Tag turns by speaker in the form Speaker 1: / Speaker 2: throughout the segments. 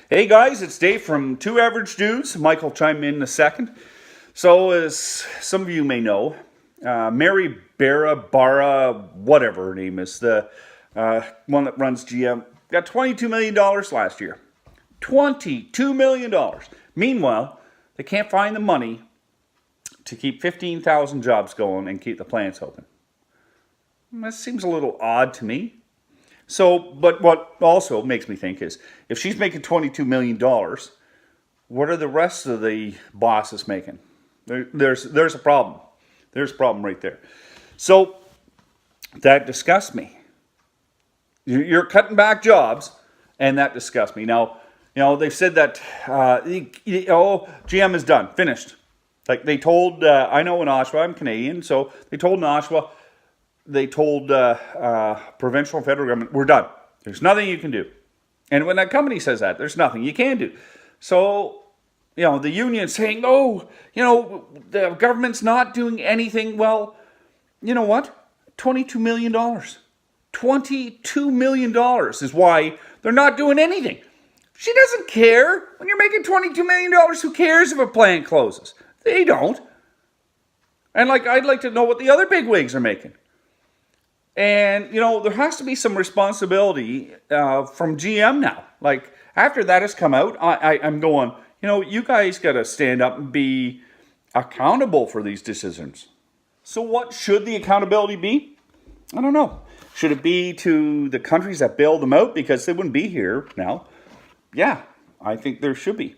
Speaker 1: Hey guys, it's Dave from Two Average Dudes. Mike will chime in a second. So, as some of you may know, Mary Barra, whatever her name is, the one that runs GM, got $22 million last year. $22 million. Meanwhile, they can't find the money to keep 15,000 jobs going and keep the plants open. That seems a little odd to me. So, but what also makes me think is, if she's making $22 million, what are the rest of the bosses making? There's a problem. There's a problem right there. So, that disgusts me. You're cutting back jobs, and that disgusts me. Now, they've said that, GM is done, finished. Like they told, I know in Oshawa, I'm Canadian, so they told in Oshawa, they told provincial and federal government, we're done. There's nothing you can do. And when that company says that, there's nothing you can do. So, the union's saying, oh, the government's not doing anything. Well, you know what? $22 million. $22 million is why they're not doing anything. She doesn't care. When you're making $22 million, who cares if a plant closes? They don't. And I'd like to know what the other bigwigs are making. And, there has to be some responsibility from GM now. Like, after that has come out, I'm going, you guys got to stand up and be accountable for these decisions. So what should the accountability be? I don't know. Should it be to the countries that bailed them out because they wouldn't be here now? Yeah, I think there should be.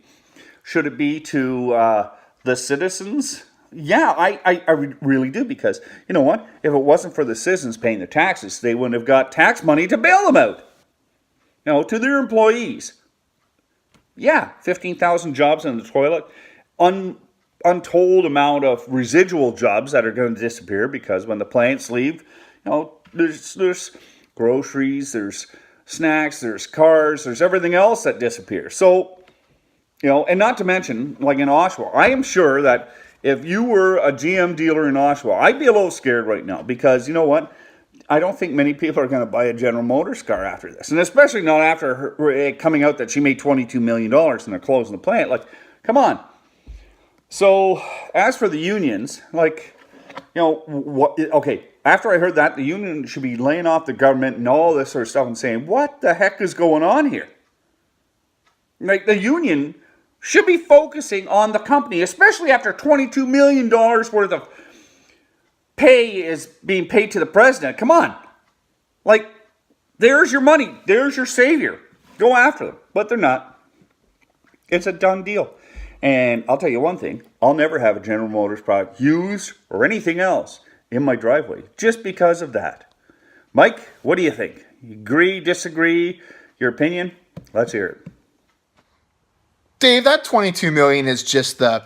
Speaker 1: Should it be to the citizens? Yeah, I really do, because you know what? If it wasn't for the citizens paying their taxes, they wouldn't have got tax money to bail them out. To their employees. Yeah, 15,000 jobs in the toilet. Untold amount of residual jobs that are going to disappear because when the plants leave, there's groceries, there's snacks, there's cars, there's everything else that disappears. So, and not to mention, like in Oshawa, I am sure that if you were a GM dealer in Oshawa, I'd be a little scared right now because, you know what? I don't think many people are going to buy a General Motors car after this. And especially not after her coming out that she made $22 million and they're closing the plant. Like, come on. So, as for the unions, okay, after I heard that, the union should be laying off the government and all this sort of stuff and saying, what the heck is going on here? Like, the union should be focusing on the company, especially after $22 million worth of pay is being paid to the president. Come on. There's your money. There's your savior. Go after them. But they're not. It's a done deal. And I'll tell you one thing. I'll never have a General Motors product used or anything else in my driveway just because of that. Mike, what do you think? You agree, disagree, your opinion? Let's hear it.
Speaker 2: Dave, that $22 million is just the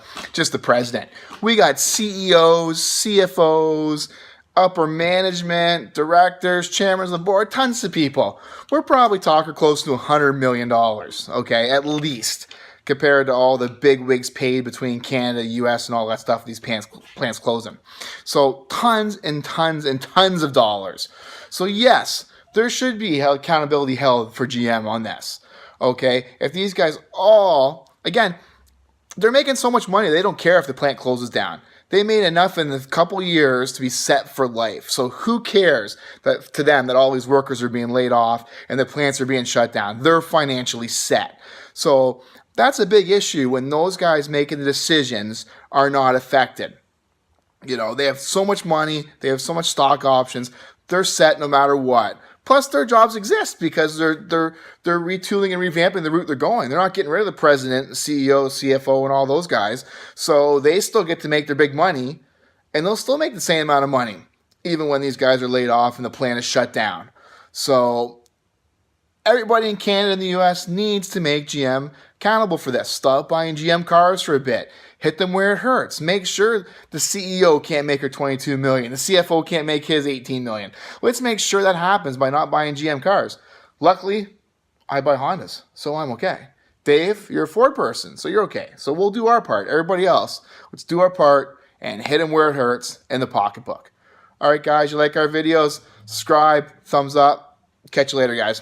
Speaker 2: president. We got CEOs, CFOs, upper management, directors, chairmen of the board, tons of people. We're probably talking close to $100 million, okay, at least, compared to all the big wigs paid between Canada, US, and all that stuff, these plants closing. So tons and tons and tons of dollars. So yes, there should be accountability held for GM on this. Okay, if these guys again, they're making so much money, they don't care if the plant closes down. They made enough in a couple years to be set for life. So who cares to them that all these workers are being laid off and the plants are being shut down? They're financially set. So that's a big issue when those guys making the decisions are not affected. They have so much money, they have so much stock options, they're set no matter what. Plus, their jobs exist because they're retooling and revamping the route they're going. They're not getting rid of the president, the CEO, CFO, and all those guys. So they still get to make their big money, and they'll still make the same amount of money, even when these guys are laid off and the plant is shut down. So everybody in Canada and the US needs to make GM accountable for this. Stop buying GM cars for a bit. Hit them where it hurts. Make sure the CEO can't make her $22 million. The CFO can't make his $18 million. Let's make sure that happens by not buying GM cars. Luckily, I buy Hondas, so I'm okay. Dave, you're a Ford person, so you're okay. So we'll do our part. Everybody else, let's do our part and hit them where it hurts in the pocketbook. All right, guys, you like our videos? Subscribe, thumbs up. Catch you later, guys.